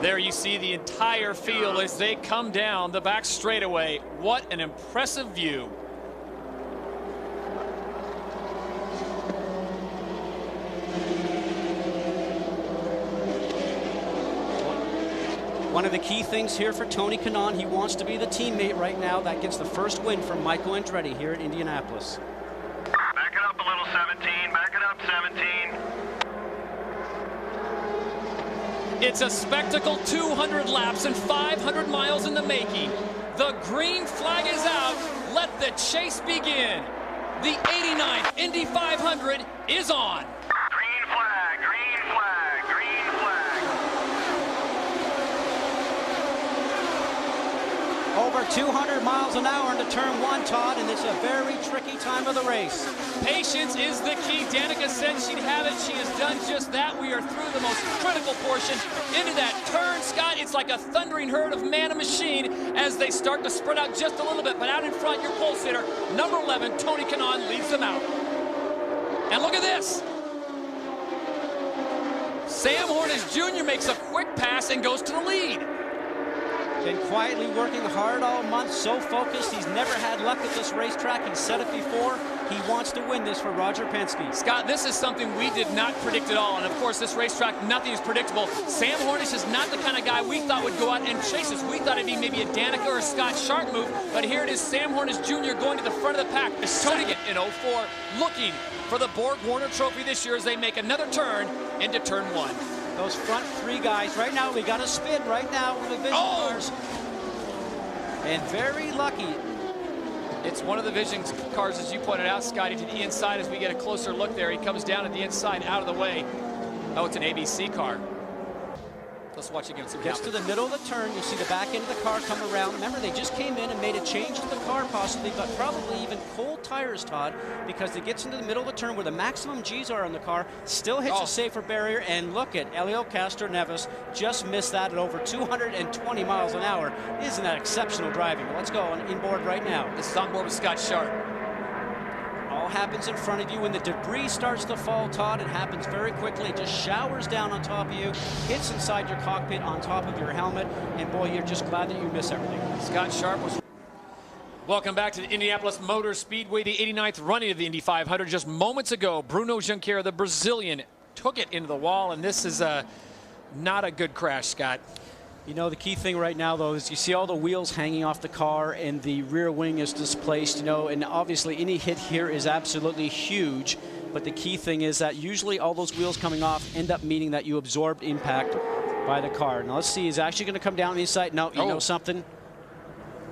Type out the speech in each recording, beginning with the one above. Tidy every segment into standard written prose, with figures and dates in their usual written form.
There you see the entire field as they come down the back straightaway. What an impressive view. One of the key things here for Tony Kanaan, he wants to be the teammate right now that gets the first win from Michael Andretti here at Indianapolis. Back it up a little, 17. Back it up, 17. It's a spectacle, 200 laps and 500 miles in the making. The green flag is out. Let the chase begin. The 89th Indy 500 is on. Green flag, green flag, green flag. Over 200 miles an hour into turn one, Todd, and it's a very tricky time of the race. Patience is the key. Danica said she'd have it. She has done just that. We are through the most critical portion into that turn, Scott. It's like a thundering herd of man and machine as they start to spread out just a little bit. But out in front, your pole sitter, number 11, Tony Kanaan, leads them out. And look at this. Sam Hornish Jr. makes a quick pass and goes to the lead. Been quietly working hard all month, so focused. He's never had luck at this racetrack. He's said it before. He wants to win this for Roger Penske. Scott, this is something we did not predict at all. And of course, this racetrack, nothing is predictable. Sam Hornish is not the kind of guy we thought would go out and chase us. We thought it'd be maybe a Danica or a Scott Sharp move. But here it is, Sam Hornish Jr. going to the front of the pack. Tony in 04, looking for the Borg Warner Trophy this year as they make another turn into turn one. Those front three guys, right now, we got a spin right now with the Vision cars. And very lucky. It's one of the Vision cars, as you pointed out, Scotty, to the inside as we get a closer look there. He comes down at the inside, out of the way. Oh, it's an ABC car. Let's watch again. Gets to the middle of the turn. You see the back end of the car come around. Remember, they just came in and made a change to the car possibly, but probably even cold tires, Todd, because it gets into the middle of the turn where the maximum G's are on the car, still hits a safer barrier, and look at Elio Castroneves just missed that at over 220 miles an hour. Isn't that exceptional driving? Let's go on inboard right now. This is on board with Scott Sharp. All happens in front of you. When the debris starts to fall, Todd, it happens very quickly. It just showers down on top of you, hits inside your cockpit on top of your helmet, and boy, you're just glad that you miss everything. Scott Sharp was... Welcome back to the Indianapolis Motor Speedway, the 89th running of the Indy 500. Just moments ago, Bruno Junqueira, the Brazilian, took it into the wall, and this is not a good crash, Scott. You know, the key thing right now, though, is you see all the wheels hanging off the car and the rear wing is displaced, you know, and obviously any hit here is absolutely huge. But the key thing is that usually all those wheels coming off end up meaning that you absorbed impact by the car. Now, let's see, he's actually going to come down the inside. No, you know something?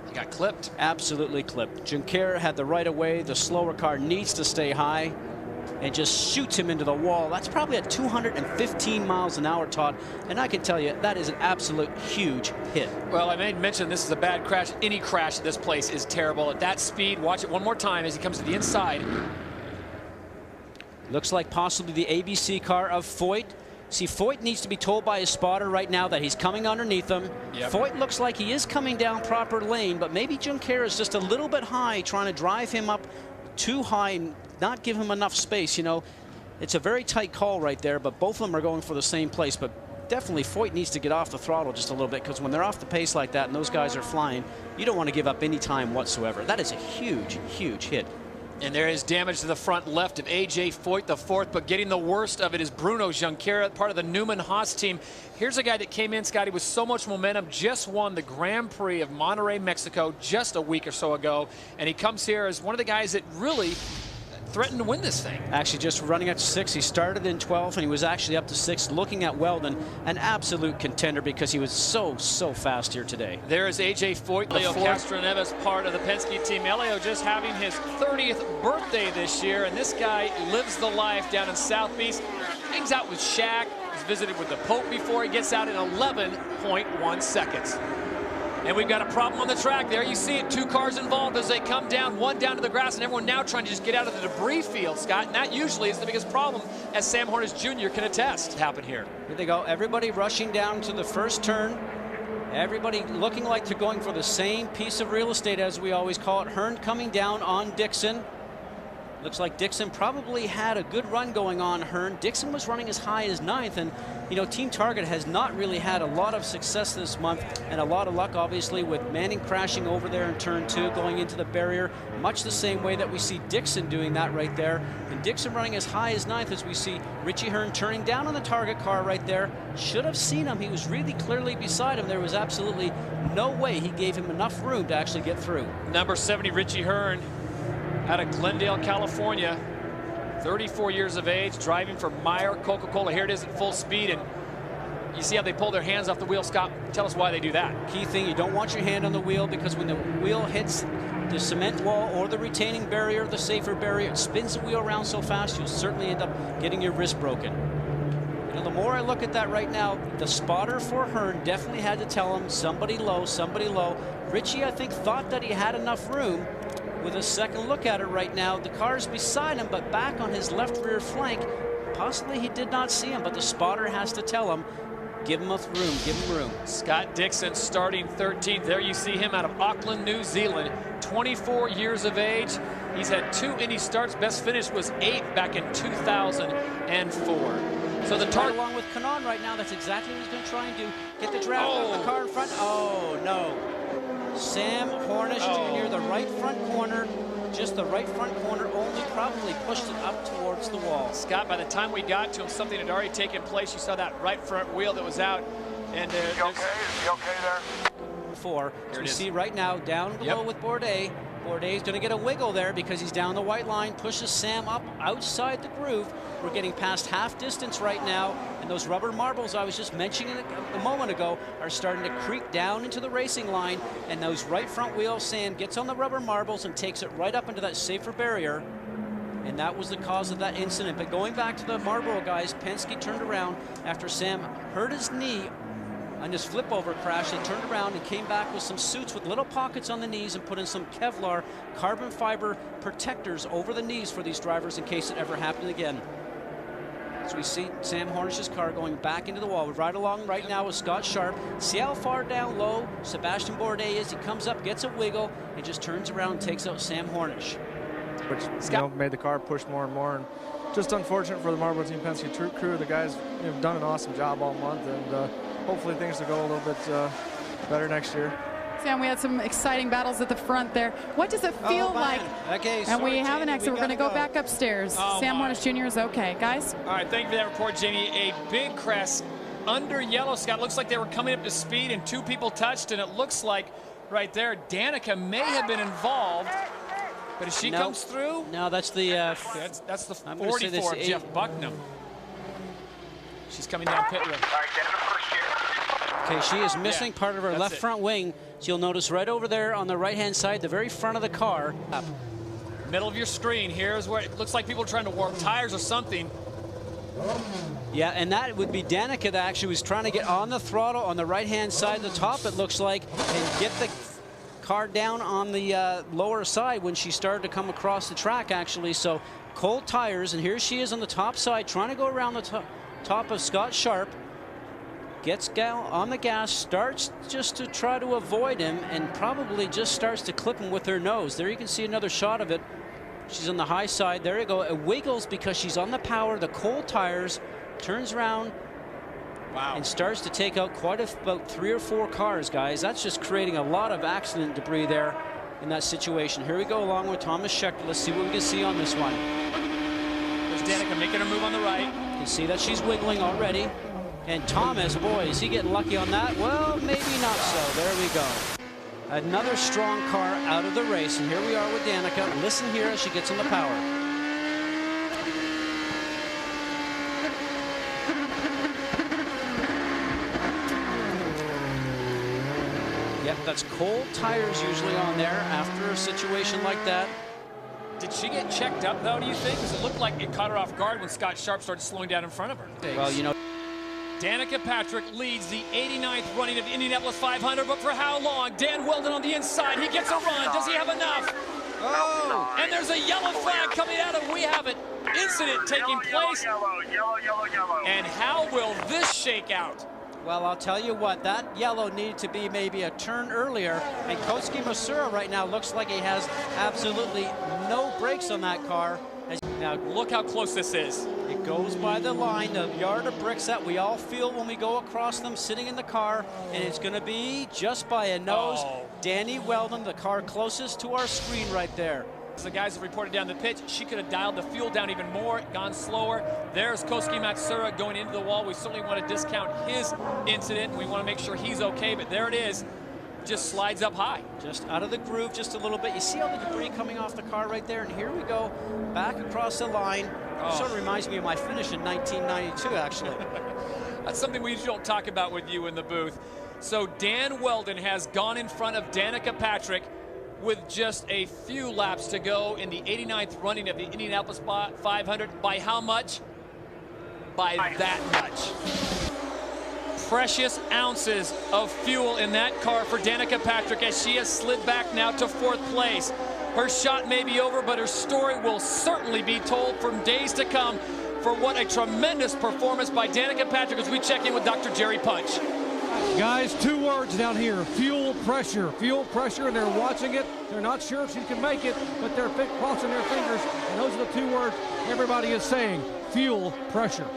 He got clipped. Absolutely clipped. Junqueira had the right of way. The slower car needs to stay high and just shoots him into the wall. That's probably at 215 miles an hour, Todd. And I can tell you, that is an absolute huge hit. Well, I made mention this is a bad crash. Any crash at this place is terrible. At that speed, watch it one more time as he comes to the inside. Looks like possibly the ABC car of Foyt. See, Foyt needs to be told by his spotter right now that he's coming underneath him. Yep. Foyt looks like he is coming down proper lane, but maybe Junqueira is just a little bit high, trying to drive him up too high and not give him enough space. You know, it's a very tight call right there, but both of them are going for the same place. But definitely Foyt needs to get off the throttle just a little bit, because when they're off the pace like that and those guys are flying, you don't want to give up any time whatsoever. That is a huge, huge hit. And there is damage to the front left of A.J. Foyt, the fourth, but getting the worst of it is Bruno Junqueira, part of the Newman Haas team. Here's a guy that came in, Scotty, with so much momentum, just won the Grand Prix of Monterrey, Mexico, just a week or so ago. And he comes here as one of the guys that really threatened to win this thing. Actually, just running up to 6th. He started in 12th, and he was actually up to 6th, looking at Wheldon, an absolute contender because he was so fast here today. There is A.J. Foyt, Elio Castroneves, part of the Penske team. Elio just having his 30th birthday this year, and this guy lives the life down in South Beach. Hangs out with Shaq. He's visited with the Pope before. He gets out in 11.1 seconds. And we've got a problem on the track there. You see it, 2 cars involved as they come down, one down to the grass, and everyone now trying to just get out of the debris field, Scott. And that usually is the biggest problem, as Sam Hornish Jr. can attest. Happen here. Here they go. Everybody rushing down to the first turn. Everybody looking like they're going for the same piece of real estate, as we always call it. Hearn coming down on Dixon. Looks like Dixon probably had a good run going on Hearn. Dixon was running as high as 9th, and you know, Team Target has not really had a lot of success this month, and a lot of luck obviously with Manning crashing over there in turn 2, going into the barrier, much the same way that we see Dixon doing that right there. And Dixon running as high as 9th as we see Richie Hearn turning down on the Target car right there. Should have seen him. He was really clearly beside him. There was absolutely no way he gave him enough room to actually get through. Number 70, Richie Hearn, out of Glendale, California, 34 years of age, driving for Meyer Coca-Cola. Here it is at full speed, and you see how they pull their hands off the wheel. Scott, tell us why they do that. Key thing, you don't want your hand on the wheel, because when the wheel hits the cement wall or the retaining barrier, the safer barrier, it spins the wheel around so fast you'll certainly end up getting your wrist broken. You know, the more I look at that right now, the spotter for Hearn definitely had to tell him somebody low, somebody low. Richie, I think, thought that he had enough room. With a second look at it right now, the car's beside him, but back on his left rear flank. Possibly he did not see him, but the spotter has to tell him, give him room, give him room. Scott Dixon starting 13th. There you see him out of Auckland, New Zealand. 24 years of age. He's had 2 Indy starts. Best finish was 8th back in 2004. So the target along with Kanon right now, that's exactly what he's going to try and do. Get the draft of the car in front. Oh, no. Sam Hornish Jr., the right front corner, just the right front corner, only probably pushed it up towards the wall. Scott, by the time we got to him, something had already taken place. You saw that right front wheel that was out. And Is he okay? Is he okay there? 4. So we see right now down below with Bourdais. Bourdais going to get a wiggle there because he's down the white line, pushes Sam up outside the groove. We're getting past half distance right now, and those rubber marbles I was just mentioning a moment ago are starting to creep down into the racing line, and those right front wheel, Sam gets on the rubber marbles and takes it right up into that safer barrier, and that was the cause of that incident. But going back to the Marlboro guys, Penske turned around after Sam hurt his knee on this flip over crash. They turned around and came back with some suits with little pockets on the knees and put in some Kevlar carbon fiber protectors over the knees for these drivers in case it ever happened again. So we see Sam Hornish's car going back into the wall. We're right along right now with Scott Sharp. See how far down low Sebastian Bourdais is. He comes up, gets a wiggle, and just turns around and takes out Sam Hornish. Which made the car push more and more. And just unfortunate for the Marlboro Team Penske crew. The guys have done an awesome job all month, and hopefully things will go a little bit better next year. Sam, we had some exciting battles at the front there. What does it feel like? Okay, and we have an exit. We're going to go back upstairs. Sam Hornish Jr. is okay. Guys? All right, thank you for that report, Jamie. A big crash under yellow, Scott. Looks like they were coming up to speed and 2 people touched, and it looks like right there Danica may have been involved. But as she comes through? No, that's the... that's the 44 of Jeff Bucknam. She's coming down pit road. All right, get in the first gear. Okay, she is missing part of her left front wing. So you'll notice right over there on the right-hand side, the very front of the car. Up. Middle of your screen, here's where it looks like people are trying to warp tires or something. Yeah, and that would be Danica that actually was trying to get on the throttle on the right-hand side of the top, it looks like, and get the car down on the lower side when she started to come across the track, actually. So cold tires, and here she is on the top side trying to go around the top of Scott Sharp. Gets on the gas, starts just to try to avoid him, and probably just starts to clip him with her nose. There you can see another shot of it. She's on the high side. There you go. It wiggles because she's on the power, the cold tires, turns around, and starts to take out about 3 or 4 cars, guys. That's just creating a lot of accident debris there in that situation. Here we go along with Thomas Schechter. Let's see what we can see on this one. There's Danica making her move on the right. You can see that she's wiggling already. And Thomas, boy, is he getting lucky on that? Well, maybe not so. There we go. Another strong car out of the race. And here we are with Danica. Listen here as she gets on the power. Yep, that's cold tires usually on there after a situation like that. Did she get checked up, though, do you think? Because it looked like it caught her off guard when Scott Sharp started slowing down in front of her. Well, you know, Danica Patrick leads the 89th running of Indianapolis 500, but for how long? Dan Wheldon on the inside. He gets a run. Does he have enough? Oh! And there's a yellow flag coming out of. We have an incident taking place. Yellow. And how will this shake out? well, I'll tell you what, that yellow needed to be maybe a turn earlier, and Koski Masura right now looks like he has absolutely no brakes on that car. Now, Look how close this is. it goes by the line, the yard of bricks that we all feel when we go across them sitting in the car, and it's going to be just by a nose. Oh. Danny Wheldon, the car closest to our screen right there. As the guys have reported down the pitch, she could have dialed the fuel down even more, gone slower. There's Koski Matsura going into the wall. We certainly want to discount his incident. We want to make sure he's okay, but there it is. Just slides up high. Just out of the groove just a little bit. You see all the debris coming off the car right there, and here we go, back across the line. Sort of reminds me of my finish in 1992, actually. That's something we usually don't talk about with you in the booth. So Dan Wheldon has gone in front of Danica Patrick with just a few laps to go in the 89th running of the Indianapolis 500. By how much? By that much. Precious ounces of fuel in that car for Danica Patrick as she has slid back now to 4th place. Her shot may be over, but her story will certainly be told from days to come for what a tremendous performance by Danica Patrick as we check in with Dr. Jerry Punch. Guys, 2 words down here: fuel pressure, and they're watching it. They're not sure if she can make it, but they're crossing their fingers, and those are the 2 words everybody is saying: fuel pressure.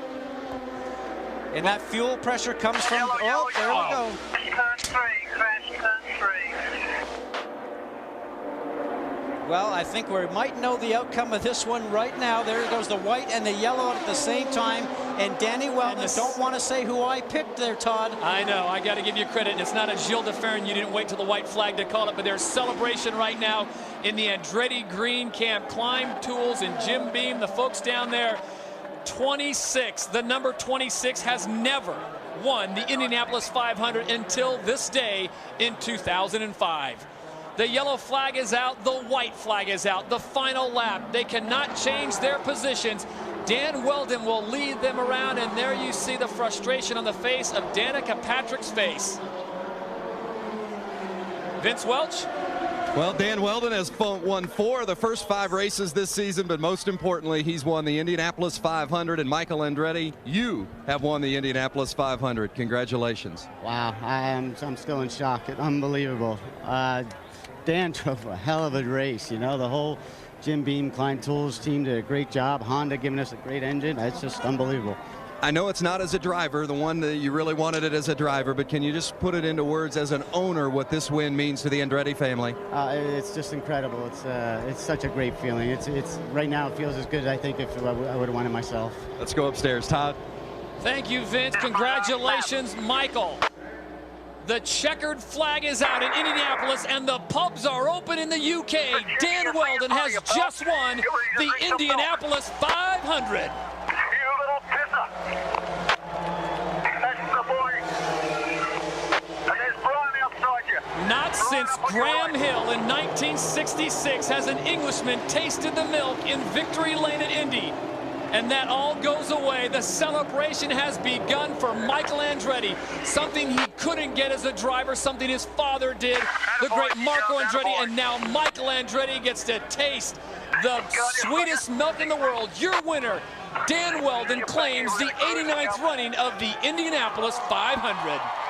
And that fuel pressure comes from, Yellow, there we go. Turn 3, crash turn 3. Well, I think we might know the outcome of this one right now. There goes the white and the yellow at the same time. And Danny Wheldon, don't want to say who I picked there, Todd. I know, I got to give you credit. And it's not a Gilles de Ferrin. You didn't wait till the white flag to call it, but there's celebration right now in the Andretti Green Camp. Climb Tools and Jim Beam, the folks down there. 26, the number 26 has never won the Indianapolis 500 until this day in 2005. The yellow flag is out, the white flag is out. The final lap, they cannot change their positions. Dan Wheldon will lead them around, and there you see the frustration on the face of Danica Patrick's face. Vince Welch? Well, Dan Wheldon has won 4 of the first 5 races this season, but most importantly, he's won the Indianapolis 500. And Michael Andretti, you have won the Indianapolis 500. Congratulations. Wow, I'm still in shock. It's unbelievable. Dan drove a hell of a race. You know, the whole Jim Beam Klein Tools team did a great job. Honda giving us a great engine. It's just unbelievable. I know it's not as a driver, the one that you really wanted it as a driver, but can you just put it into words as an owner what this win means to the Andretti family? It's just incredible. It's such a great feeling. It's right now it feels as good as I think if I would have won it myself. Let's go upstairs, Todd. Thank you, Vince. Congratulations, Michael. The checkered flag is out in Indianapolis, and the pubs are open in the UK. Dan Wheldon has just won the Indianapolis 500. Not since Graham Hill in 1966 has an Englishman tasted the milk in victory lane at Indy. And that all goes away. The celebration has begun for Michael Andretti. Something he couldn't get as a driver, something his father did, the great Marco Andretti, and now Michael Andretti gets to taste the sweetest milk in the world. Your winner, Dan Wheldon, claims the 89th running of the Indianapolis 500.